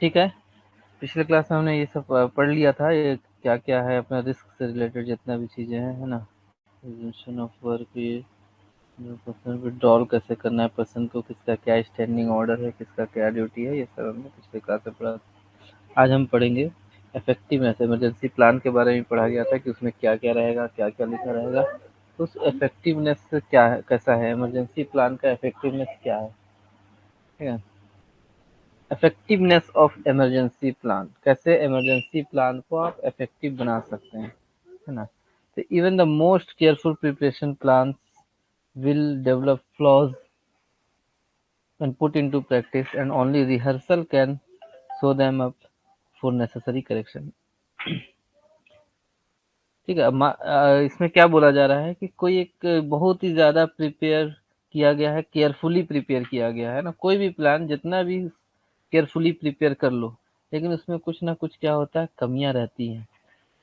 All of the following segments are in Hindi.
ठीक है। पिछले क्लास में हमने ये सब पढ़ लिया था, ये क्या क्या है अपना रिस्क से रिलेटेड जितना भी चीज़ें हैं, है ना। रिजम्पशन ऑफ वर्क, ये पर्सन विड्रॉल कैसे करना है, पर्सन को किसका क्या स्टैंडिंग ऑर्डर है, किसका क्या ड्यूटी है, ये सब हमने पिछले क्लास में पढ़ा। आज हम पढ़ेंगे इफेक्टिवनेस। इमरजेंसी प्लान के बारे में पढ़ा गया था कि उसमें क्या क्या रहेगा, क्या क्या लिखा रहेगा। तो उस इफेक्टिवनेस क्या है, कैसा है इमरजेंसी प्लान का इफेक्टिवनेस क्या है, ठीक है। इफेक्टिवनेस ऑफ इमरजेंसी प्लान, कैसे इमरजेंसी प्लान को आप इफेक्टिव बना सकते हैं, है ना। तो even the most careful preparation plan will develop flaws when put into practice, and only rehearsal can show them up for necessary correction। ठीक है। इसमें क्या बोला जा रहा है कि कोई एक बहुत ही ज्यादा प्रिपेयर किया गया है, केयरफुली प्रिपेयर किया गया है ना। कोई भी प्लान जितना भी केयरफुली प्रिपेयर कर लो, लेकिन उसमें कुछ ना कुछ क्या होता है, कमियां रहती हैं।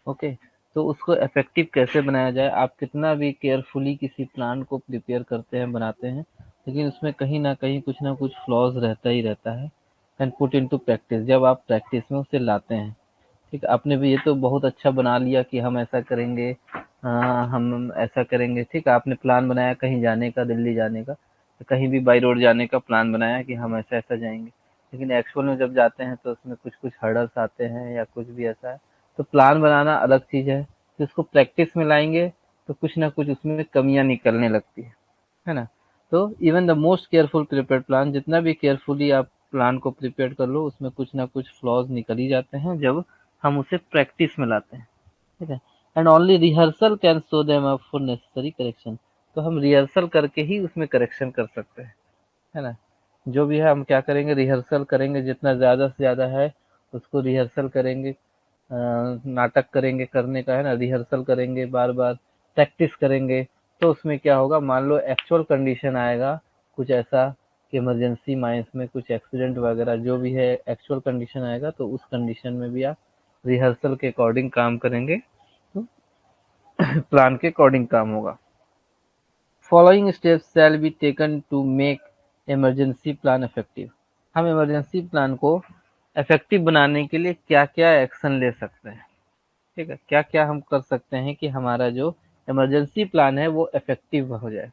ओके। तो उसको इफेक्टिव कैसे बनाया जाए, आप कितना भी केयरफुली किसी प्लान को प्रिपेयर करते हैं, बनाते हैं, लेकिन उसमें कहीं ना कुछ फ्लॉज रहता ही रहता है। एंड पुट इनटू प्रैक्टिस, जब आप प्रैक्टिस में उसे लाते हैं, ठीक है। आपने भी ये तो बहुत अच्छा बना लिया कि हम ऐसा करेंगे, हम ऐसा करेंगे, ठीक है। आपने प्लान बनाया कहीं जाने का, दिल्ली जाने का, तो कहीं भी बाई रोड जाने का प्लान बनाया कि हम ऐसा ऐसा जाएंगे, लेकिन एक्चुअल में जब जाते हैं तो उसमें कुछ कुछ हर्डल्स आते हैं या कुछ भी ऐसा है। तो प्लान बनाना अलग चीज़ है, तो इसको प्रैक्टिस में लाएंगे तो कुछ ना कुछ उसमें कमियां निकलने लगती है ना। तो even the most careful prepared plan, जितना भी केयरफुली आप प्लान को प्रिपेयर कर लो, उसमें कुछ ना कुछ फ्लॉज निकल ही जाते हैं जब हम उसे प्रैक्टिस में लाते हैं, ठीक है। And only rehearsal can show them up for necessary correction. तो हम रिहर्सल करके ही उसमें करेक्शन कर सकते हैं, है ना। जो भी है हम क्या करेंगे, रिहर्सल करेंगे, जितना ज़्यादा से ज़्यादा है उसको रिहर्सल करेंगे, नाटक करेंगे करने का, है ना। रिहर्सल करेंगे, बार बार प्रैक्टिस करेंगे, तो उसमें क्या होगा, मान लो एक्चुअल कंडीशन आएगा कुछ ऐसा कि इमरजेंसी माइंस में कुछ एक्सीडेंट वगैरह जो भी है, एक्चुअल कंडीशन आएगा, तो उस कंडीशन में भी आप रिहर्सल के अकॉर्डिंग काम करेंगे, तो प्लान के अकॉर्डिंग काम होगा। Following steps shall be taken to make emergency plan effective. हम इमरजेंसी प्लान को इफेक्टिव बनाने के लिए क्या क्या एक्शन ले सकते हैं, ठीक है। क्या क्या हम कर सकते हैं कि हमारा जो इमरजेंसी प्लान है वो इफेक्टिव हो जाए।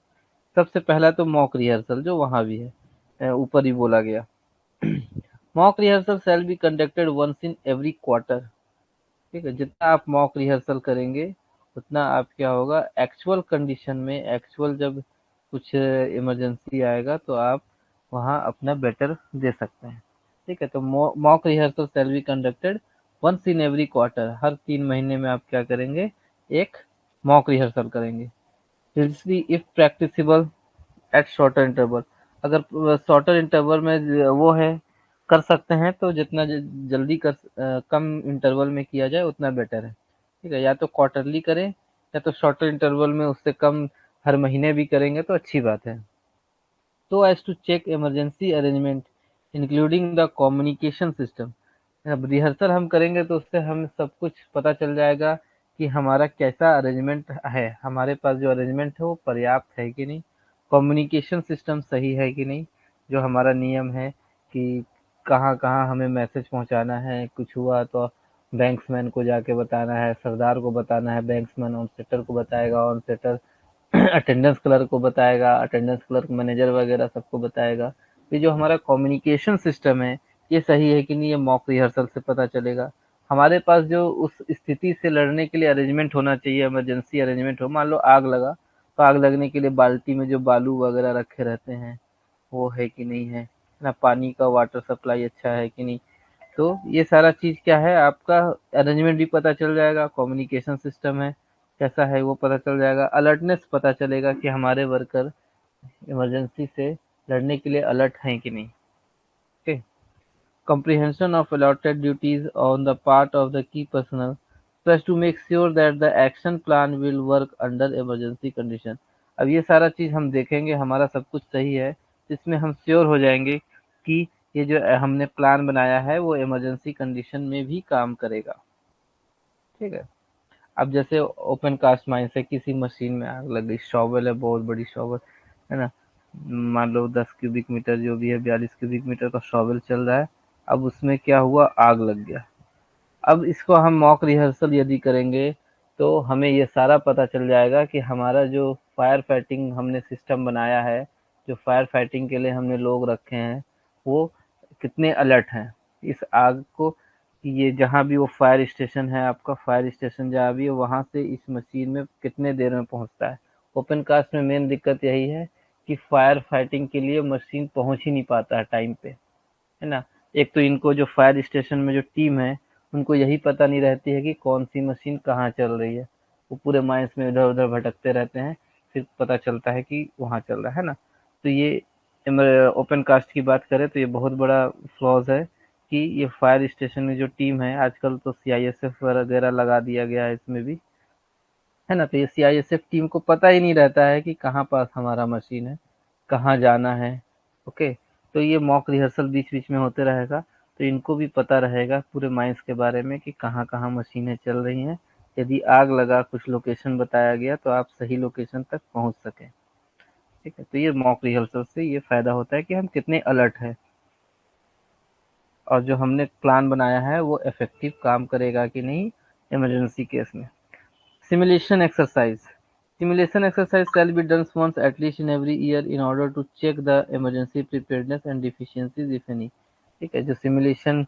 सबसे पहला तो मॉक रिहर्सल, जो वहां भी है, ऊपर ही बोला गया। Mock rehearsal shall be conducted once in every quarter, ठीक है। जितना आप मॉक रिहर्सल करेंगे, उतना आप क्या होगा, एक्चुअल कंडीशन में, एक्चुअल जब कुछ इमरजेंसी आएगा तो आप वहाँ अपना बेटर दे सकते हैं, ठीक है। तो mock rehearsal shall be conducted once in every quarter, हर 3 महीने में आप क्या करेंगे, एक मॉक रिहर्सल करेंगे। तीसरी, if practicable at shorter interval, अगर शॉर्टर इंटरवल में वो है, कर सकते हैं तो जितना जल्दी कम इंटरवल में किया जाए उतना बेटर है, ठीक है। या तो क्वार्टरली करें, या तो शॉर्टर इंटरवल में उससे कम हर महीने भी करेंगे तो अच्छी बात है। तो as to check emergency arrangement including the communication system. अब रिहर्सल हम करेंगे तो उससे हम सब कुछ पता चल जाएगा कि हमारा कैसा अरेंजमेंट है, हमारे पास जो अरेंजमेंट है वो पर्याप्त है कि नहीं, कम्युनिकेशन सिस्टम सही है कि नहीं, जो हमारा नियम है कि कहाँ कहाँ हमें मैसेज पहुँचाना है, कुछ हुआ तो बैंक्समैन को जाके बताना है, सरदार को बताना है, बैंक्समैन ऑन सेटर को बताएगा, ऑन सेटर अटेंडेंस क्लर्क को बताएगा, अटेंडेंस क्लर्क मैनेजर वगैरह सबको बताएगा। ये जो हमारा कम्युनिकेशन सिस्टम है, ये सही है कि नहीं, ये मॉक रिहर्सल से पता चलेगा। हमारे पास जो उस स्थिति से लड़ने के लिए अरेंजमेंट होना चाहिए, इमरजेंसी अरेंजमेंट हो, मान लो आग लगा, तो आग लगने के लिए बाल्टी में जो बालू वगैरह रखे रहते हैं वो है कि नहीं है ना, पानी का वाटर सप्लाई अच्छा है कि नहीं। तो ये सारा चीज क्या है, आपका अरेंजमेंट भी पता चल जाएगा, कम्युनिकेशन सिस्टम है कैसा है वो पता चल जाएगा, अलर्टनेस पता चलेगा कि हमारे वर्कर इमरजेंसी से लड़ने के लिए अलर्ट हैं कि नहीं, okay. comprehension of allotted duties on the part of the key personnel so as to make sure that the action plan will work under emergency condition। अब ये सारा चीज हम देखेंगे, हमारा सब कुछ सही है, इसमें हम श्योर हो जाएंगे कि ये जो हमने प्लान बनाया है वो इमरजेंसी कंडीशन में भी काम करेगा, ठीक है। अब जैसे ओपन कास्ट माइन से किसी मशीन में आग लग गई, शॉवल है, बहुत बड़ी शॉवल, है ना। मान लो 10 क्यूबिक मीटर जो भी है, 42 क्यूबिक मीटर का शॉवल चल रहा है, अब उसमें क्या हुआ, आग लग गया। अब इसको हम मॉक रिहर्सल यदि करेंगे तो हमें ये सारा पता चल जाएगा कि हमारा जो फायर फाइटिंग हमने सिस्टम बनाया है, जो फायर फाइटिंग के लिए हमने लोग रखे हैं, वो कितने अलर्ट हैं इस आग को, कि ये जहाँ भी वो फायर स्टेशन है, आपका फायर स्टेशन जहाँ भी है, वहाँ से इस मशीन में कितने देर में पहुँचता है। ओपन कास्ट में मेन दिक्कत यही है कि फायर फाइटिंग के लिए मशीन पहुँच ही नहीं पाता है टाइम पे, है ना। एक तो इनको जो फायर स्टेशन में जो टीम है, उनको यही पता नहीं रहती है कि कौन सी मशीन कहाँ चल रही है। वो पूरे माइंस में इधर उधर भटकते रहते हैं, फिर पता चलता है कि वहाँ चल रहा है ना। तो ये ओपन कास्ट की बात करें तो ये बहुत बड़ा फ्लॉज है कि ये फायर स्टेशन में जो टीम है, आजकल तो सीआईएसएफ वगैरह लगा दिया गया है इसमें भी, है ना। तो ये सीआईएसएफ टीम को पता ही नहीं रहता है कि कहाँ पास हमारा मशीन है, कहाँ जाना है। ओके, तो ये मॉक रिहर्सल बीच बीच में होते रहेगा, तो इनको भी पता रहेगा पूरे माइंस के बारे में कि कहाँ कहाँ मशीनें चल रही हैं। यदि आग लगा, कुछ लोकेशन बताया गया, तो आप सही लोकेशन तक पहुंच सकें। ठीक है, तो ये मॉक रिहर्सल से ये फायदा होता है कि हम कितने अलर्ट है, और जो हमने प्लान बनाया है वो इफेक्टिव काम करेगा कि नहीं इमरजेंसी केस में। Simulation exercise. Simulation exercise shall be done once at least in every year in order to check the emergency preparedness and deficiencies if any. ठीक है, जो सिमुलेशन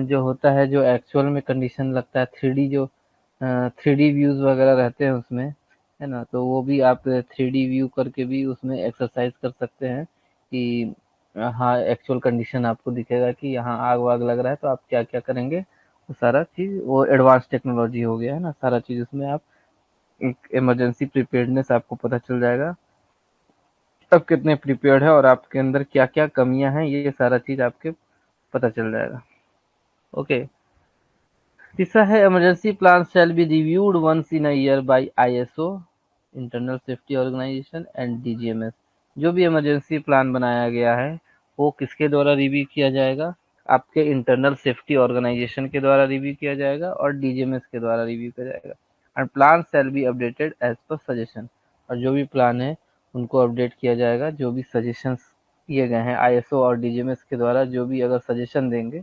जो होता है, जो एक्चुअल में कंडीशन लगता है, थ्री डी जो थ्री डी व्यूज वगैरह रहते हैं उसमें, है ना, तो वो भी आप थ्री डी व्यू करके भी उसमें एक्सरसाइज कर सकते हैं कि हाँ एक्चुअल कंडीशन आपको दिखेगा कि यहाँ आग वाग लग रहा है तो आप क्या क्या करेंगे। वो सारा चीज वो एडवांस टेक्नोलॉजी हो गया है ना, सारा चीज उसमें आप एक इमरजेंसी प्रिपेयर्डनेस आपको पता चल जाएगा, अब कितने प्रिपेयर्ड है और आपके अंदर क्या क्या कमियां हैं, ये सारा चीज आपके पता चल जाएगा। ओके, तीसरा है emergency plan shall be reviewed once in a year by ISO, internal safety organisation and DGMS. जो भी इमरजेंसी प्लान बनाया गया है वो किसके द्वारा रिव्यू किया जाएगा, आपके इंटरनल सेफ्टी ऑर्गेनाइजेशन के द्वारा रिव्यू किया जाएगा और डीजीएमएस के द्वारा रिव्यू किया जाएगा। And plan shall be updated as per suggestion, और जो भी प्लान है उनको अपडेट किया जाएगा, जो भी सजेशंस दिए गए हैं आईएसओ और डीजीएमएस के द्वारा, जो भी अगर सजेशन देंगे,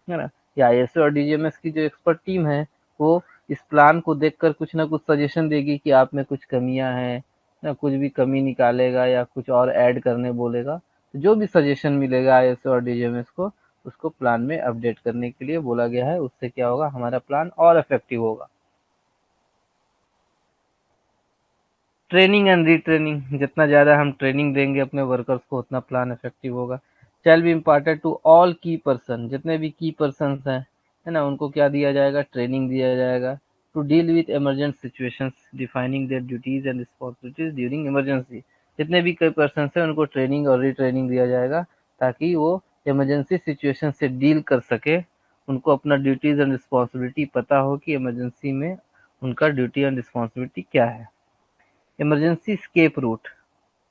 है ना, या आईएसओ और डीजीएमएस की जो एक्सपर्ट टीम है, वो इस प्लान को देखकर कुछ ना कुछ सजेशन देगी कि आप में कुछ कमियां हैं, या कुछ भी कमी निकालेगा या कुछ और ऐड करने बोलेगा। तो जो भी सजेशन मिलेगा आईएसओ और डीजीएमएस को, उसको प्लान में अपडेट करने के लिए बोला गया है। उससे क्या होगा, हमारा प्लान और इफेक्टिव होगा। ट्रेनिंग एंड रीट्रेनिंग, जितना ज़्यादा हम ट्रेनिंग देंगे अपने वर्कर्स को, उतना प्लान इफेक्टिव होगा। Shall be imparted to all key person, जितने भी की पर्सन हैं, है ना, उनको क्या दिया जाएगा, ट्रेनिंग दिया जाएगा। To deal with emergent situations, defining their duties and responsibilities during emergency. जितने भी कई पर्सन हैं उनको ट्रेनिंग और रीट्रेनिंग दिया जाएगा, ताकि वो इमरजेंसी सिचुएशन से डील कर सके, उनको अपना ड्यूटीज एंड रिस्पॉन्सिबिलिटी पता हो कि इमरजेंसी में उनका ड्यूटी एंड रिस्पॉन्सिबिलिटी क्या है। Emergency escape route.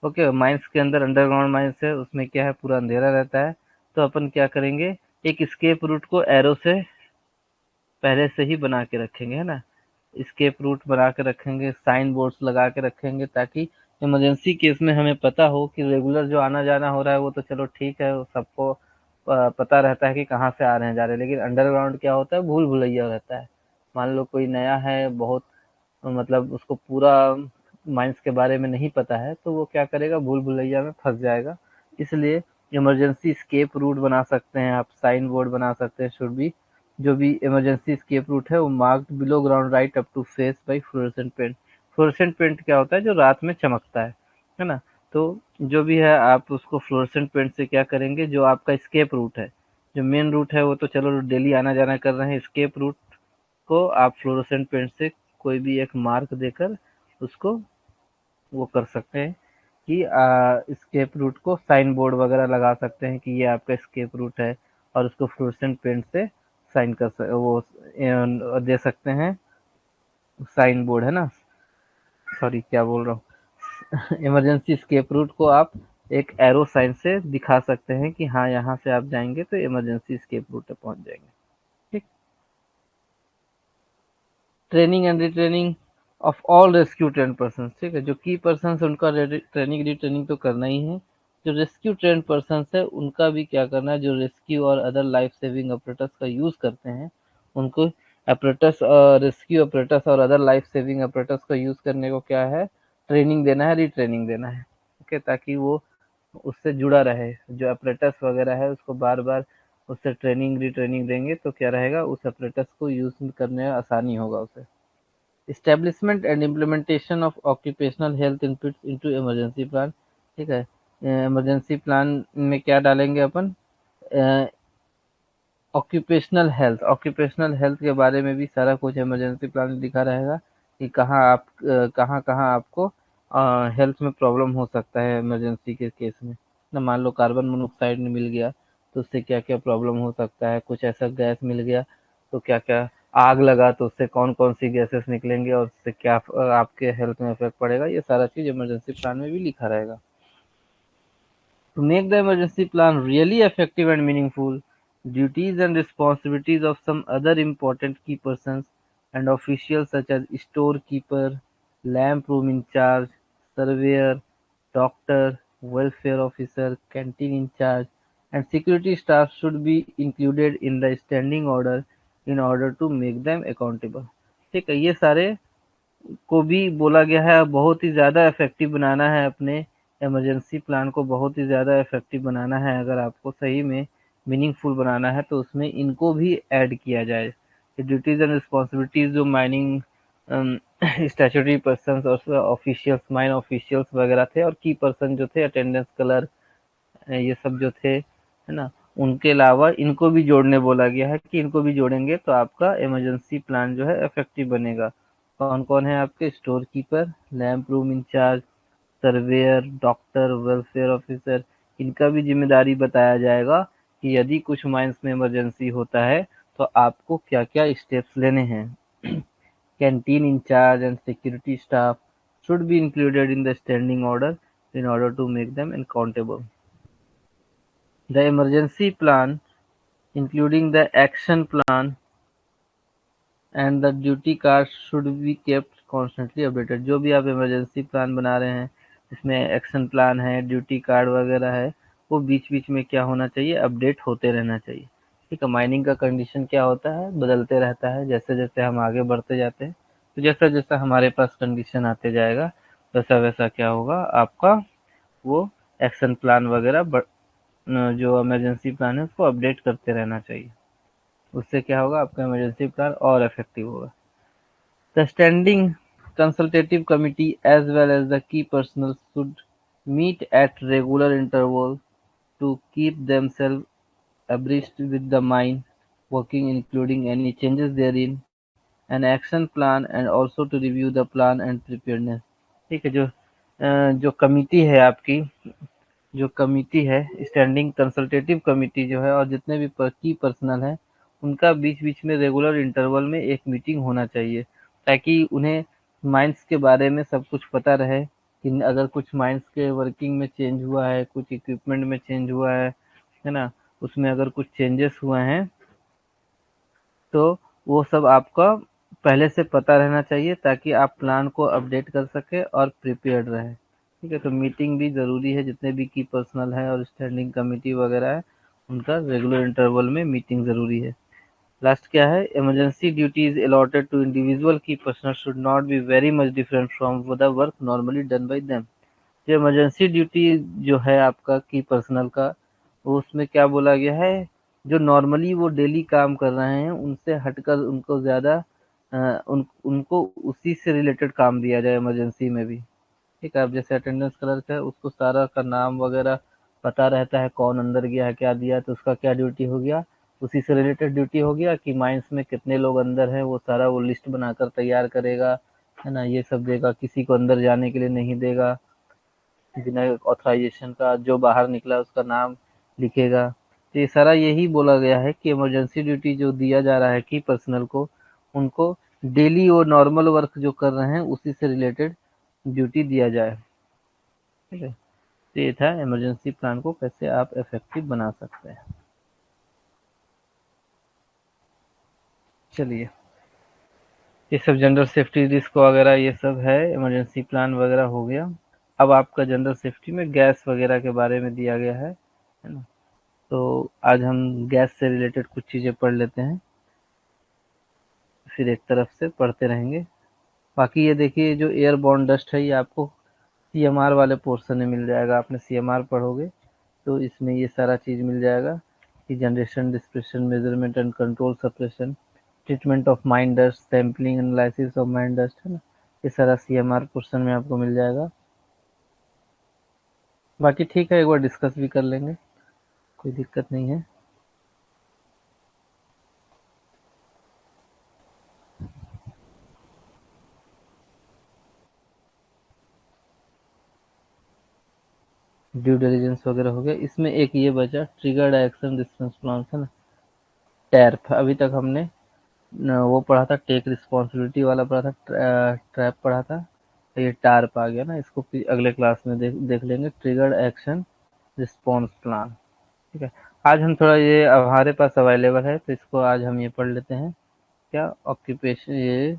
Okay, mines के अंदर अंडरग्राउंड माइंस है, उसमें क्या है, पूरा अंधेरा रहता है। तो अपन क्या करेंगे, एक स्केप रूट को एरो से पहले से ही बना के रखेंगे, है ना। स्केप रूट बना के रखेंगे, साइन बोर्ड्स लगा के रखेंगे, ताकि इमरजेंसी केस में हमें पता हो कि रेगुलर जो आना जाना हो रहा है वो तो चलो ठीक है, वो सबको पता रहता है कि कहाँ से आ रहे हैं जा रहे हैं, लेकिन अंडरग्राउंड क्या होता है, भूल भुलैया रहता है। मान लो कोई नया है, बहुत मतलब उसको पूरा माइंस के बारे में नहीं पता है, तो वो क्या करेगा, भूल भुलैया में फंस जाएगा। इसलिए इमरजेंसी स्केप रूट बना सकते हैं आप, साइन बोर्ड बना सकते हैं, शुड बी जो भी इमरजेंसी स्केप रूट है वो marked below ground right up to face by fluorescent paint. Fluorescent paint क्या होता है, जो रात में चमकता है ना। तो जो भी है आप उसको फ्लोरेसेंट पेंट से क्या करेंगे, जो आपका स्केप रूट है, जो मेन रूट है वो तो चलो डेली आना जाना कर रहे हैं, स्केप रूट को आप फ्लोरोसेंट पेंट से कोई भी एक मार्क देकर उसको वो कर सकते हैं कि स्केप रूट को साइन बोर्ड वगैरह लगा सकते हैं कि ये आपका स्केप रूट है, और उसको फ्लोरोसेंट पेंट से साइन वो दे सकते हैं, साइन बोर्ड है ना, सॉरी क्या बोल रहा हूँ इमरजेंसी स्केप रूट को आप एक एरो साइन से दिखा सकते हैं कि हाँ यहाँ से आप जाएंगे तो इमरजेंसी स्केप रूट तक पहुंच जाएंगे। ठीक, training and retraining of all rescue train person. ठीक है, जो की पर्सन उनका ट्रेनिंग रिट्रेनिंग तो करना ही है, जो रेस्क्यू ट्रेन पर्सन है उनका भी क्या करना है, जो रेस्क्यू और अदर लाइफ सेविंग ऑपरेटर्स का यूज करते हैं उनको ऑपरेटर्स, रेस्क्यू ऑपरेटर्स और अदर लाइफ सेविंग ऑपरेटर्स का यूज करने को क्या है, ट्रेनिंग देना है, रिट्रेनिंग देना है। ओके, ताकि वो उससे जुड़ा रहे, जो ऑपरेटर्स वगैरह है उसको बार बार उससे ट्रेनिंग रिट्रेनिंग देंगे तो क्या रहेगा, उस ऑपरेटर्स को यूज करने में आसानी होगा उसे। Establishment and implementation of occupational health inputs into emergency plan। ठीक है, इमरजेंसी प्लान में क्या डालेंगे अपन, ऑक्यूपेशनल हेल्थ के बारे में भी सारा कुछ इमरजेंसी प्लान में लिखा रहेगा कि कहाँ कहाँ आपको हेल्थ में प्रॉब्लम हो सकता है इमरजेंसी के केस में ना। मान लो कार्बन मोनोऑक्साइड मिल गया तो उससे क्या क्या प्रॉब्लम हो सकता है, कुछ ऐसा गैस मिल गया तो क्या क्या, आग लगा तो उससे कौन कौन सी गैसेस निकलेंगे और उससे क्या आपके हेल्थ में इफेक्ट पड़ेगा, ये सारा चीज इमरजेंसी प्लान में भी लिखा रहेगा। To make the emergency plan really effective and meaningful, duties and responsibilities of some other important key persons and officials such as storekeeper, lamp room in charge, surveyor, doctor, welfare officer, canteen in charge, and security staff should be included in the standing order in order to make them accountable। ठीक है, ये सारे को भी बोला गया है, बहुत ही ज़्यादा इफेक्टिव बनाना है अपने इमरजेंसी प्लान को, बहुत ही ज़्यादा इफेक्टिव बनाना है। अगर आपको सही में मीनिंगफुल बनाना है तो उसमें इनको भी ऐड किया जाए। ड्यूटीज एंड रिस्पॉन्सिबिलिटीज जो माइनिंग स्टैट्यूटरी पर्सन और ऑफिशियल्स, माइन ऑफिशियल्स वगैरह थे, और की पर्सन जो थे, अटेंडेंस क्लर्क, ये सब जो थे, है ना, उनके अलावा इनको भी जोड़ने बोला गया है कि इनको भी जोड़ेंगे तो आपका इमरजेंसी प्लान जो है इफेक्टिव बनेगा। कौन कौन है आपके, store keeper, lamp room in charge, surveyor, doctor, welfare officer, इनका भी जिम्मेदारी बताया जाएगा कि यदि कुछ माइंस में इमरजेंसी होता है तो आपको क्या क्या स्टेप्स लेने हैं। Canteen in charge and security staff should be included in the standing order in order to make them accountable. The emergency plan, including the action plan and the duty card, should be kept constantly updated। जो भी आप इमरजेंसी प्लान बना रहे हैं, इसमें एक्शन प्लान है, ड्यूटी कार्ड वगैरह है, वो बीच बीच में क्या होना चाहिए, अपडेट होते रहना चाहिए। ठीक है, माइनिंग का कंडीशन क्या होता है, बदलते रहता है, जैसे जैसे हम आगे बढ़ते जाते हैं तो जैसा जैसा हमारे पास कंडीशन आते जाएगा वैसा वैसा क्या होगा, आपका वो एक्शन प्लान वगैरह जो इमरजेंसी प्लान है उसको अपडेट करते रहना चाहिए। उससे क्या होगा, आपका इमरजेंसी प्लान और इफेक्टिव होगा। The standing consultative committee as well as the key personnel should meet at regular intervals to keep themselves abreast with the mine working, including any changes therein, an action plan, and also to review the plan and preparedness। ठीक है, जो कमिटी है आपकी, जो कमिटी है, स्टैंडिंग कंसल्टेटिव कमिटी जो है, और जितने भी की पर्सनल है उनका बीच बीच में रेगुलर इंटरवल में एक मीटिंग होना चाहिए, ताकि उन्हें माइंस के बारे में सब कुछ पता रहे कि अगर कुछ माइंस के वर्किंग में चेंज हुआ है, कुछ इक्विपमेंट में चेंज हुआ है ना, उसमें अगर कुछ चेंजेस हुए हैं तो वो सब आपका पहले से पता रहना चाहिए ताकि आप प्लान को अपडेट कर सके और प्रिपेयर्ड रहे। ठीक है, तो मीटिंग भी ज़रूरी है, जितने भी की पर्सनल है और स्टैंडिंग कमेटी वगैरह है उनका रेगुलर इंटरवल में मीटिंग ज़रूरी है। लास्ट क्या है, emergency duties allotted to individual key personnel should not be very much different from the work normally done by them. जो इमरजेंसी ड्यूटी जो है आपका की पर्सनल का, वो उसमें क्या बोला गया है, जो नॉर्मली वो डेली काम कर रहे हैं उनसे हटकर उनको ज़्यादा उनको उसी से रिलेटेड काम दिया जाए इमरजेंसी में भी। ठीक है, अब जैसे अटेंडेंस क्लर्क है उसको सारा का नाम वगैरह पता रहता है, कौन अंदर गया है क्या दिया, तो उसका क्या ड्यूटी हो गया, उसी से रिलेटेड ड्यूटी हो गया कि माइंस में कितने लोग अंदर हैं, वो सारा वो लिस्ट बनाकर तैयार करेगा, है ना, ये सब देगा, किसी को अंदर जाने के लिए नहीं देगा बिना ऑथराइजेशन का, जो बाहर निकला उसका नाम लिखेगा। तो ये सारा यही बोला गया है कि इमरजेंसी ड्यूटी जो दिया जा रहा है की पर्सनल को, उनको डेली वो नॉर्मल वर्क जो कर रहे हैं उसी से रिलेटेड ड्यूटी दिया जाए। ठीक है, तो ये था इमरजेंसी प्लान को कैसे आप इफेक्टिव बना सकते हैं। चलिए, ये सब जनरल सेफ्टी रिस्क वगैरह ये सब है, इमरजेंसी प्लान वगैरह हो गया। अब आपका जनरल सेफ्टी में गैस वगैरह के बारे में दिया गया है ना? तो आज हम गैस से रिलेटेड कुछ चीज़ें पढ़ लेते हैं, फिर एक तरफ से पढ़ते रहेंगे। बाकी ये देखिए, जो एयरबॉर्न डस्ट है ये आपको सीएमआर वाले पोर्शन में मिल जाएगा। आपने सीएमआर पढ़ोगे तो इसमें ये सारा चीज़ मिल जाएगा कि generation, dispersion, measurement and control, suppression, treatment of mine dust, sampling, analysis of mine dust, है ना? ये सारा सीएमआर पोर्शन में आपको मिल जाएगा। बाकी ठीक है, एक बार डिस्कस भी कर लेंगे, कोई दिक्कत नहीं है। ड्यू डिलिजेंस वगैरह हो गया। इसमें एक ये बचा, ट्रिगर्ड एक्शन रिस्पॉन्स प्लान, है ना? टैर्प। अभी तक हमने वो पढ़ा था, टेक रिस्पॉन्सिबिलिटी वाला पढ़ा था, ट्रैप पढ़ा था। तो ये टार्प आ गया ना, इसको फिर अगले क्लास में देख लेंगे, ट्रिगर्ड एक्शन रिस्पॉन्स प्लान। ठीक है, आज हम थोड़ा ये हमारे पास अवेलेबल है तो इसको आज हम ये पढ़ लेते हैं। क्या ऑक्यूपेशन, ये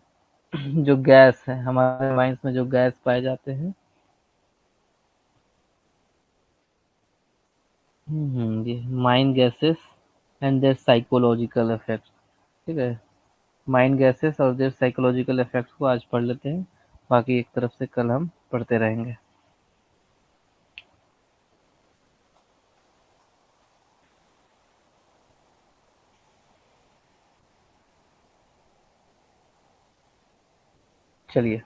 जो गैस है हमारे माइंड्स में, जो गैस पाए जाते हैं, ये mine gases and their psychological effects. ठीक है, माइंड गैसेस और देयर साइकोलॉजिकल इफेक्ट्स को आज पढ़ लेते हैं, बाकी एक तरफ से कल हम पढ़ते रहेंगे। चलिए,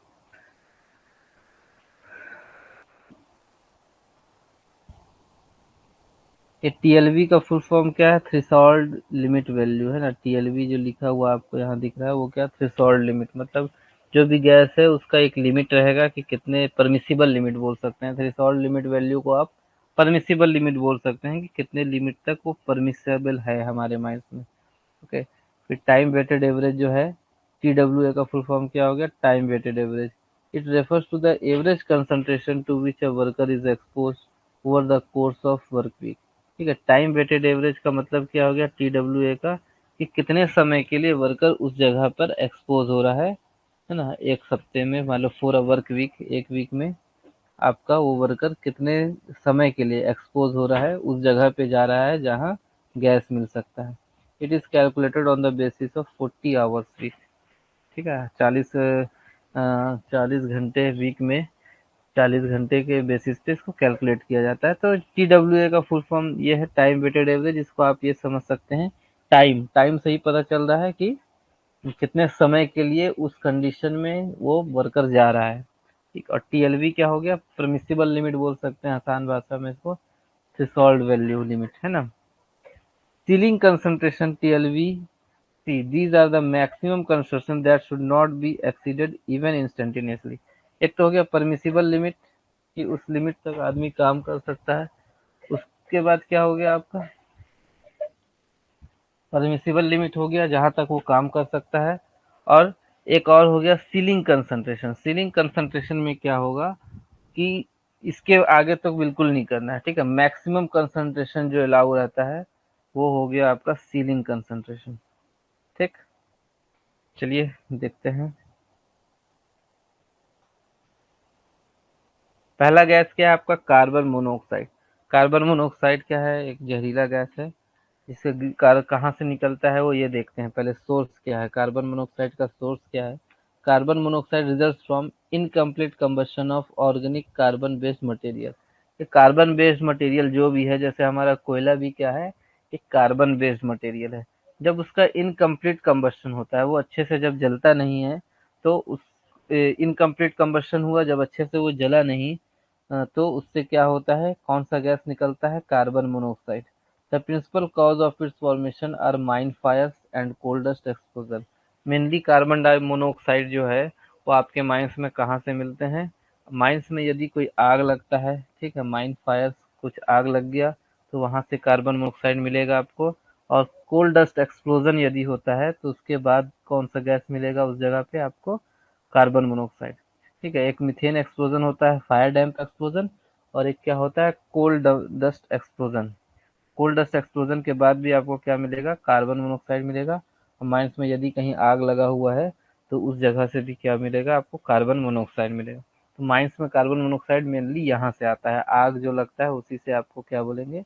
ये टीएलवी का फुल फॉर्म क्या है? थ्रेशोल्ड लिमिट वैल्यू, है ना? टीएलवी जो लिखा हुआ आपको यहाँ दिख रहा है वो क्या? थ्रेशोल्ड लिमिट, मतलब जो भी गैस है उसका एक लिमिट रहेगा कि कितने, परमिसिबल लिमिट बोल सकते हैं। थ्रेशोल्ड लिमिट वैल्यू को आप परमिसिबल लिमिट बोल सकते हैं कि कितने लिमिट तक वो परमिसेबल है हमारे माइंड में। ओके, फिर टाइम वेटेड एवरेज जो है, टी डब्ल्यू ए का फुल फॉर्म क्या हो गया? Time weighted average. It refers to the average concentration to which a worker is exposed over the course of work week. ठीक है, टाइम वेटेड एवरेज का मतलब क्या हो गया टी डब्ल्यू ए का, कि कितने समय के लिए वर्कर उस जगह पर एक्सपोज हो रहा है ना? एक हफ्ते में, मान लो फॉर अ वर्क वीक, एक वीक में आपका वो वर्कर कितने समय के लिए एक्सपोज हो रहा है, उस जगह पे जा रहा है जहाँ गैस मिल सकता है। It is calculated on the basis of 40 hours week. ठीक है, 40 घंटे वीक में, 40 घंटे के बेसिस पे इसको कैलकुलेट किया जाता है। तो टी डब्ल्यू ए का फुल फॉर्म ये है, टाइम वेटेड एवरेज। इसको आप ये समझ सकते हैं, टाइम टाइम से ही पता चल रहा है कि कितने समय के लिए उस कंडीशन में वो वर्कर जा रहा है। ठीक, और टीएलवी क्या हो गया? परमिसिबल लिमिट बोल सकते हैं आसान भाषा में इसको, थ्रेशोल्ड वैल्यू लिमिट, है ना? Ceiling concentration TLV, C these are the maximum concentration that should not be exceeded even instantaneously. एक तो हो गया परमिसिबल लिमिट, कि उस लिमिट तक आदमी काम कर सकता है। उसके बाद क्या हो गया आपका? परमिसिबल लिमिट हो गया जहां तक वो काम कर सकता है। और एक और हो गया सीलिंग कंसंट्रेशन। सीलिंग कंसंट्रेशन में क्या होगा कि इसके आगे तक बिल्कुल नहीं करना है। ठीक है, मैक्सिमम कंसंट्रेशन जो अलाउ रहता है वो हो गया आपका सीलिंग कंसंट्रेशन। ठीक, चलिए देखते हैं। पहला गैस क्या है आपका? Carbon monoxide. कार्बन मोनोऑक्साइड क्या है? एक जहरीला गैस है। इससे कहाँ से निकलता है वो ये देखते हैं पहले। सोर्स क्या है कार्बन मोनोऑक्साइड का? सोर्स क्या है? Carbon monoxide result from incomplete combustion of organic carbon based material. ये कार्बन बेस्ड मटेरियल जो भी है, जैसे हमारा कोयला भी क्या है? एक कार्बन बेस्ड मटेरियल है। जब उसका इनकम्प्लीट कंबशन होता है, वो अच्छे से जब जलता नहीं है, तो उस इनकम्प्लीट कंबशन हुआ जब, अच्छे से वो जला नहीं, तो उससे क्या होता है? कौन सा गैस निकलता है? Carbon monoxide. The principal cause of its formation are mine fires and coal dust exposure. Mainly carbon di monoxide जो है वो आपके माइंस में कहाँ से मिलते हैं? माइंस में यदि कोई आग लगता है, ठीक है, माइन फायर्स, कुछ आग लग गया तो वहां से कार्बन मोनोऑक्साइड मिलेगा आपको। और कोल डस्ट एक्सप्लोजन यदि होता है तो उसके बाद कौन सा गैस मिलेगा उस जगह पे आपको? Carbon monoxide. ठीक है, एक मीथेन एक्सप्लोजन होता है, फायर डैम्प एक्सप्लोजन, और एक क्या होता है? Coal dust explosion. Coal dust explosion के बाद भी आपको क्या मिलेगा? कार्बन मोनोऑक्साइड मिलेगा। और माइंस में यदि कहीं आग लगा हुआ है तो उस जगह से भी क्या मिलेगा आपको? कार्बन मोनोऑक्साइड मिलेगा। तो माइंस में कार्बन मोनोऑक्साइड मेनली यहाँ से आता है, आग जो लगता है उसी से आपको क्या बोलेंगे,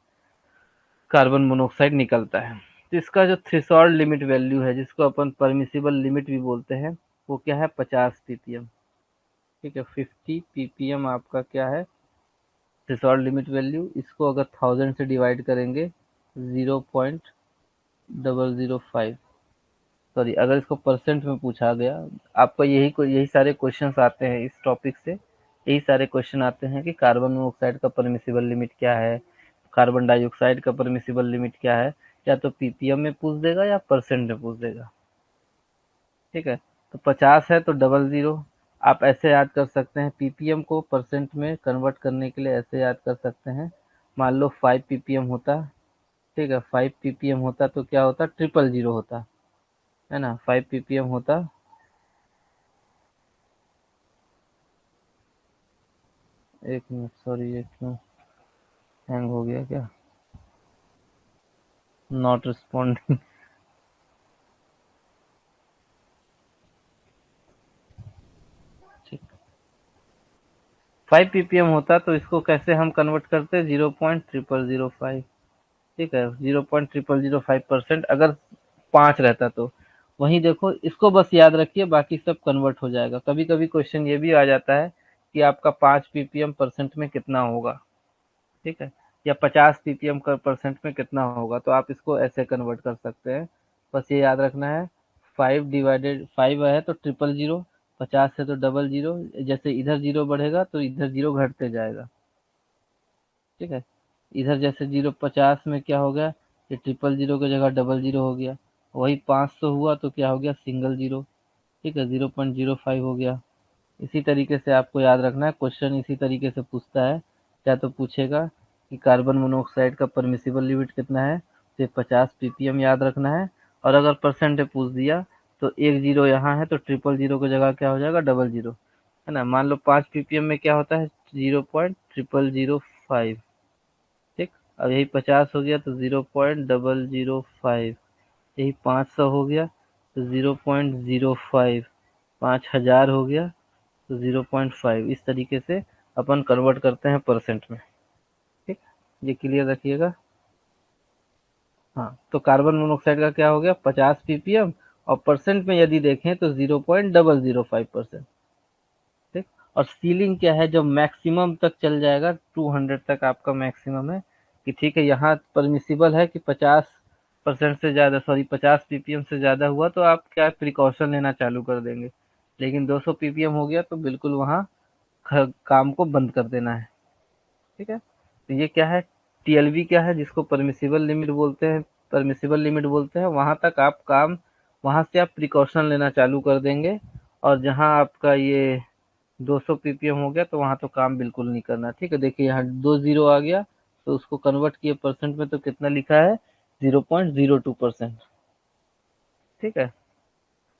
कार्बन मोनोऑक्साइड निकलता है। तो इसका जो थ्रेशोल्ड लिमिट वैल्यू है, जिसको अपन परमिसिबल लिमिट भी बोलते हैं, वो क्या है, 50 ppm। ठीक है, 50 ppm आपका क्या है, थ्रेशोल्ड लिमिट वैल्यू। इसको अगर 1000 से डिवाइड करेंगे 0.005, सॉरी अगर इसको परसेंट में पूछा गया, आपका यही सारे क्वेश्चंस आते हैं इस टॉपिक से, यही सारे क्वेश्चन आते हैं कि कार्बन मोनोऑक्साइड का परमिसिबल लिमिट क्या है, कार्बन डाइऑक्साइड का परमिसिबल लिमिट क्या है, या तो पीपीएम में पूछ देगा या परसेंट में पूछ देगा। ठीक है, तो 50 है तो 00। आप ऐसे याद कर सकते हैं, पीपीएम को परसेंट में कन्वर्ट करने के लिए ऐसे याद कर सकते हैं, मान लो 5 पीपीएम होता, ठीक है, 5 पीपीएम होता तो क्या होता, 000 होता है ना, 5 पीपीएम होता। एक मिनट, सॉरी ये क्यों हैंग हो गया क्या, नॉट रिस्पॉन्डिंग। ठीक, 5 पीपीएम होता तो इसको कैसे हम कन्वर्ट करते, 0.0005। ठीक है, 0.0005% अगर 5 रहता तो। वहीं देखो, इसको बस याद रखिए, बाकी सब कन्वर्ट हो जाएगा। कभी कभी क्वेश्चन ये भी आ जाता है कि आपका 5 पीपीएम परसेंट में कितना होगा, ठीक है, या 50 पीपीएम का परसेंट में कितना होगा, तो आप इसको ऐसे कन्वर्ट कर सकते हैं। बस ये याद रखना है, 5 है तो 000, 50 है तो 00, जैसे इधर जीरो बढ़ेगा तो इधर जीरो घटते जाएगा। ठीक है, इधर जैसे 050 में क्या हो गया, ये 000 की जगह 00 हो गया। वही 500 हुआ तो क्या हो गया, सिंगल जीरो। ठीक है, 0.05 हो गया। इसी तरीके से आपको याद रखना है, क्वेश्चन इसी तरीके से पूछता है। या तो पूछेगा कि कार्बन मोनोऑक्साइड का परमिसिबल लिमिट कितना है, तो 50 पीपीएम याद रखना है। और अगर परसेंट पूछ दिया तो एक जीरो यहाँ है तो 000 की जगह क्या हो जाएगा, 00, है ना। मान लो 5 पीपीएम में क्या होता है, 0.0005। ठीक, अब यही 50 हो गया तो 0.005, यही 500 हो गया तो 0.05, 5000 हो गया तो 0.5। इस तरीके से अपन कन्वर्ट करते हैं परसेंट में। ठीक, ये क्लियर रखिएगा। हाँ, तो कार्बन मोनोऑक्साइड का क्या हो गया, 50 पीपीएम, और परसेंट में यदि देखें तो 0.005%। ठीक, और सीलिंग क्या है, जो मैक्सिमम तक चल जाएगा, 200 तक आपका मैक्सिमम है कि ठीक है, यहाँ परमिसिबल है कि 50% से ज़्यादा, सॉरी 50 पीपीएम से ज़्यादा हुआ तो आप क्या प्रिकॉशन लेना चालू कर देंगे। लेकिन 200 पीपीएम हो गया तो बिल्कुल वहाँ काम को बंद कर देना है। ठीक है, तो ये क्या है, टीएलवी क्या है, जिसको परमिसिबल लिमिट बोलते हैं, परमिसिबल लिमिट बोलते हैं, वहां तक आप काम, वहां से आप प्रिकॉशन लेना चालू कर देंगे। और जहां आपका ये 200 पीपीएम हो गया तो वहां तो काम बिल्कुल नहीं करना। ठीक है, देखिए यहाँ 20 आ गया तो उसको कन्वर्ट किए परसेंट में तो कितना लिखा है, 0.02%। ठीक है,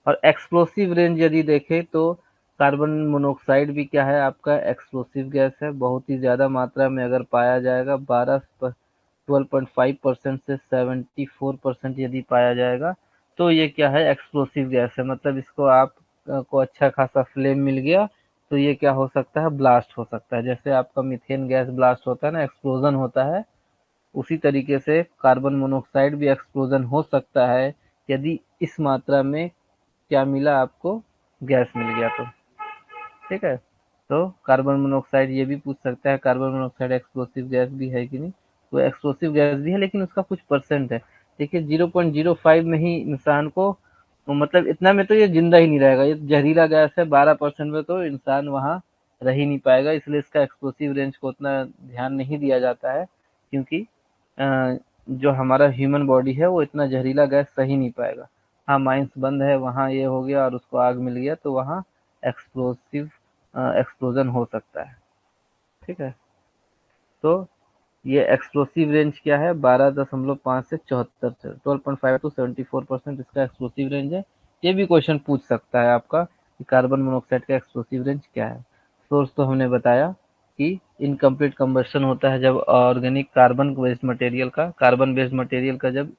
और एक्सप्लोसिव रेंज यदि देखें तो कार्बन मोनोऑक्साइड भी क्या है, आपका एक्सप्लोसिव गैस है। बहुत ही ज़्यादा मात्रा में अगर पाया जाएगा, 12.5% से 74% यदि पाया जाएगा तो ये क्या है, एक्सप्लोसिव गैस है। मतलब इसको आप को अच्छा खासा फ्लेम मिल गया तो ये क्या हो सकता है, ब्लास्ट हो सकता है। जैसे आपका मीथेन गैस ब्लास्ट होता है ना, एक्सप्लोजन होता है, उसी तरीके से कार्बन मोनोऑक्साइड भी एक्सप्लोजन हो सकता है यदि इस मात्रा में क्या मिला आपको, गैस मिल गया तो। ठीक है, तो कार्बन मोनोऑक्साइड ये भी पूछ सकता है, कार्बन मोनोऑक्साइड एक्सप्लोसिव गैस भी है कि नहीं। वो एक्सप्लोसिव गैस भी है लेकिन उसका कुछ परसेंट है। देखिए 0.05 में ही इंसान को, मतलब इतना में तो ये जिंदा ही नहीं रहेगा, ये जहरीला गैस है। 12% में तो इंसान वहाँ रह ही नहीं पाएगा, इसलिए इसका एक्सप्लोसिव रेंज को उतना ध्यान नहीं दिया जाता है, क्योंकि जो हमारा ह्यूमन बॉडी है वो इतना जहरीला गैस सही नहीं पाएगा। हाँ, माइंस बंद है वहाँ, ये हो गया और उसको आग मिल गया तो वहाँ एक्सप्लोसिव एक्सप्लोजन हो सकता है। ठीक है, तो ये एक्सप्लोसिव रेंज क्या है, 12.5 से 74 से 12.5 टू 74% इसका एक्सप्लोसिव रेंज है। ये भी क्वेश्चन पूछ सकता है आपका कि कार्बन मोनोऑक्साइड का एक्सप्लोसिव रेंज क्या है। सोर्स तो हमने बताया कि इनकम्प्लीट कंबशन होता है जब ऑर्गेनिक कार्बन बेस्ड मटेरियल का जब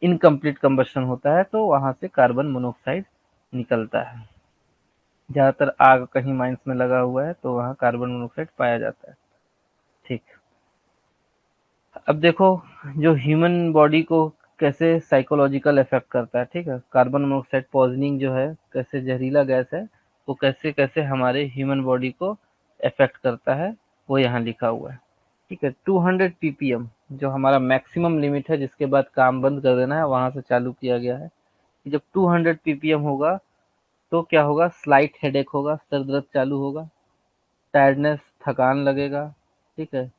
इनकम्प्लीट कंबशन होता है तो वहां से कार्बन मोनोऑक्साइड निकलता है। ज़्यादातर आग कहीं माइंस में लगा हुआ है तो वहाँ कार्बन मोनोऑक्साइड पाया जाता है। ठीक। अब देखो जो ह्यूमन बॉडी को कैसे साइकोलॉजिकल इफेक्ट करता है, ठीक है, कार्बन मोनोऑक्साइड पॉइजनिंग जो है, कैसे जहरीला गैस है, वो कैसे कैसे हमारे ह्यूमन बॉडी को इफेक्ट करता है, वो यहाँ लिखा हुआ है। ठीक है, 200 ppm जो हमारा मैक्सिमम लिमिट है, जिसके बाद काम बंद कर देना है, वहां से चालू किया गया है कि जब 200 ppm होगा तो क्या होगा, स्लाइट हेडेक होगा, सर दर्द चालू होगा, टायर्डनेस, थकान लगेगा, ठीक है,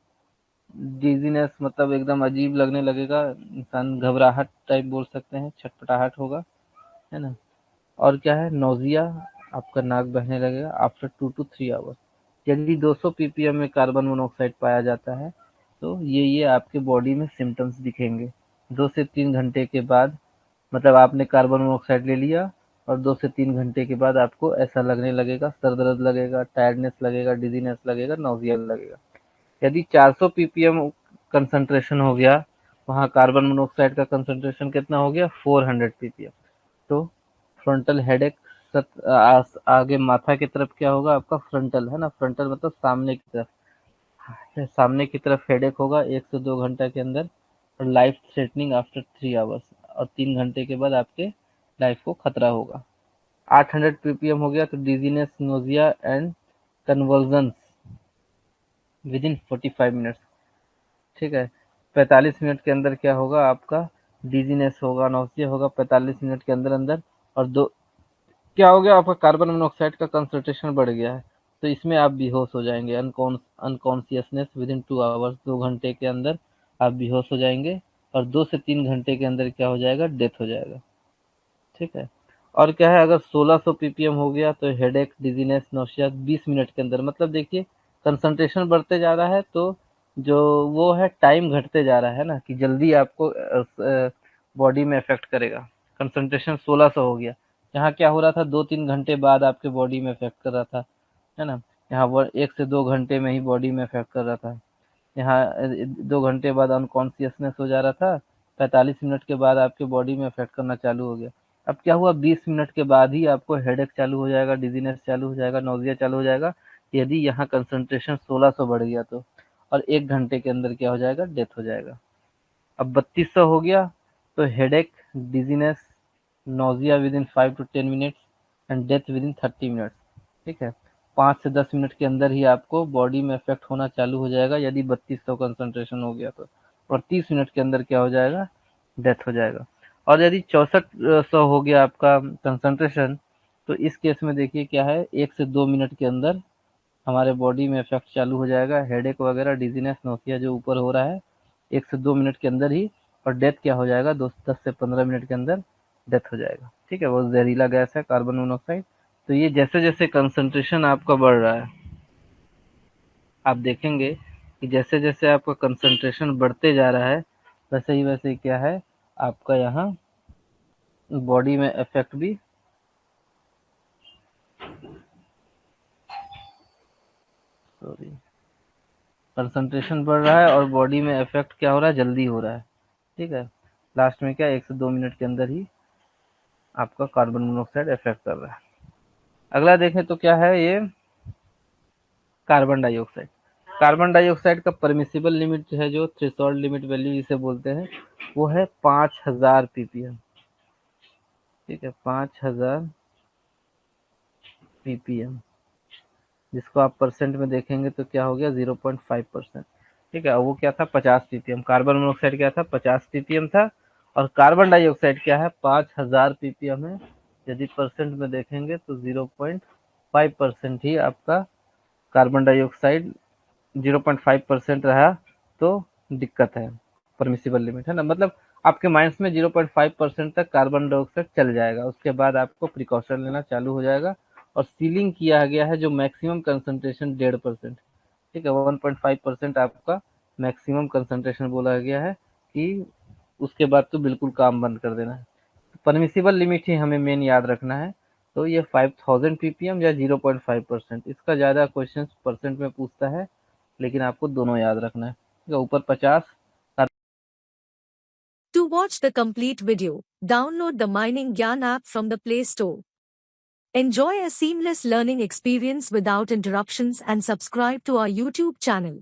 डिजीनेस मतलब एकदम अजीब लगने लगेगा, इंसान घबराहट टाइप बोल सकते हैं, छटपटाहट होगा, है ना। और क्या है, नोजिया, आपका नाक बहने लगेगा आफ्टर 2 to 3 आवर्स। यदि 200 ppm में कार्बन मोनोऑक्साइड पाया जाता है तो ये आपके बॉडी में सिम्टम्स दिखेंगे 2 से 3 घंटे के बाद। मतलब आपने कार्बन मोनोऑक्साइड ले लिया और 2 से 3 घंटे के बाद आपको ऐसा लगने लगेगा, सर दर्द लगेगा, टायर्डनेस लगेगा, डिजीनेस लगेगा, नोजिया लगेगा। यदि 400 ppm कंसंट्रेशन हो गया, वहाँ कार्बन मोनोऑक्साइड का कंसंट्रेशन कितना हो गया, 400 ppm, तो फ्रंटल हेडेक, आगे माथा की तरफ क्या होगा आपका, फ्रंटल है ना, फ्रंटल मतलब सामने की तरफ, सामने की तरफ हेडेक होगा 1 से 2 घंटा के अंदर, और लाइफ थ्रेटनिंग आफ्टर 3 आवर्स, और 3 घंटे के बाद आपके लाइफ को खतरा होगा। 800 ppm हो गया तो dizziness, nausea and conversion with in 45 minutes. ठीक है, 45 मिनट के अंदर क्या होगा आपका, डिजीनेस होगा, नौसिया होगा 45 मिनट के अंदर अंदर। और दो क्या हो गया, आपका कार्बन मोनोऑक्साइड का कंसंट्रेशन बढ़ गया है, तो इसमें आप बेहोश हो जाएंगे, अनकॉन्सियसनेस विद इन 2 आवर्स, 2 घंटे के अंदर आप बेहोश हो जाएंगे, और 2 से 3 घंटे के अंदर क्या हो जाएगा, डेथ हो जाएगा। ठीक है। और क्या है, अगर 1600 ppm हो गया तो हेडेक, डिजीनेस, नौसिया 20 मिनट के अंदर, मतलब देखिए कंसंट्रेशन बढ़ते जा रहा है तो जो वो है टाइम घटते जा रहा है ना, कि जल्दी आपको बॉडी में इफेक्ट करेगा। कंसंट्रेशन 1600 हो गया, यहाँ क्या हो रहा था, 2-3 घंटे बाद आपके बॉडी में इफेक्ट कर रहा था, है ना। यहाँ वो 1 से 2 घंटे में ही बॉडी में इफेक्ट कर रहा था, यहाँ 2 घंटे बाद अनकॉन्सियसनेस हो जा रहा था, 45 मिनट के बाद आपके बॉडी में इफेक्ट करना चालू हो गया। अब क्या हुआ, 20 मिनट के बाद ही आपको हेडेक चालू हो जाएगा, डिजीनेस चालू हो जाएगा, नोजिया चालू हो जाएगा, यदि यहाँ कंसंट्रेशन 1600 बढ़ गया तो। और 1 घंटे के अंदर क्या हो जाएगा, डेथ हो जाएगा। अब 3200 हो गया तो headache, dizziness, nausea with in 5 to 10 minutes and death with in 30 minutes. ठीक है, 5 से 10 मिनट के अंदर ही आपको बॉडी में इफेक्ट होना चालू हो जाएगा यदि 3200 कंसंट्रेशन हो गया तो। और 30 मिनट के अंदर क्या हो जाएगा, डेथ हो जाएगा। और यदि 6400 हो गया आपका कंसंट्रेशन, तो इस केस में देखिए क्या है, 1 से 2 मिनट के अंदर हमारे बॉडी में इफेक्ट चालू हो जाएगा, हेडेक वगैरह, डिजीनेस, नोसिया जो ऊपर हो रहा है, 1 से 2 मिनट के अंदर ही। और डेथ क्या हो जाएगा, 10 से 15 मिनट के अंदर डेथ हो जाएगा। ठीक है, वो जहरीला गैस है कार्बन मोनोऑक्साइड। तो ये जैसे जैसे कंसंट्रेशन आपका बढ़ रहा है, आप देखेंगे कि जैसे जैसे आपका कंसंट्रेशन बढ़ते जा रहा है, वैसे ही क्या है, आपका यहाँ बॉडी में इफेक्ट भी, सॉरी, कंसंट्रेशन बढ़ रहा है और बॉडी में इफेक्ट क्या हो रहा है, जल्दी हो रहा है। ठीक है, लास्ट में क्या, 1 से 2 मिनट के अंदर ही आपका कार्बन मोनोऑक्साइड इफेक्ट कर रहा है। अगला देखें तो क्या है, ये कार्बन डाइऑक्साइड। कार्बन डाइऑक्साइड का परमिसिबल लिमिट है, जो थ्रेशोल्ड लिमिट वैल्यू जिसे बोलते हैं, वो है 5000 ppm। ठीक है, 5000 ppm, जिसको आप परसेंट में देखेंगे तो क्या हो गया, 0.5%। ठीक है, वो क्या था, 50 ppm, कार्बन मोनोऑक्साइड क्या था, 50 ppm था, और कार्बन डाइऑक्साइड क्या है, 5000 ppm है। यदि परसेंट में देखेंगे तो 0.5% ही आपका कार्बन डाइऑक्साइड 0.5% रहा तो दिक्कत है, परमिसिबल लिमिट है ना, मतलब आपके माइंड्स में 0.5% तक कार्बन डाइऑक्साइड चल जाएगा, उसके बाद आपको प्रिकॉशन लेना चालू हो जाएगा। और सीलिंग किया गया है जो मैक्सिमम कंसंट्रेशन 1.5%। ठीक है, 1.5% आपका मैक्सिमम कंसंट्रेशन बोला गया है कि उसके बाद तो बिल्कुल काम बंद कर देना है। परमिसिबल लिमिट ही हमें मेन याद रखना है। तो ये 5000 ppm या 0.5%, इसका ज़्यादा क्वेश्चन परसेंट में पूछता है, लेकिन आपको दोनों याद रखना है। ठीक है, ऊपर 50। To watch the complete video, download the Mining Gyan app from the Play Store. Enjoy a seamless learning experience without interruptions and subscribe to our YouTube channel.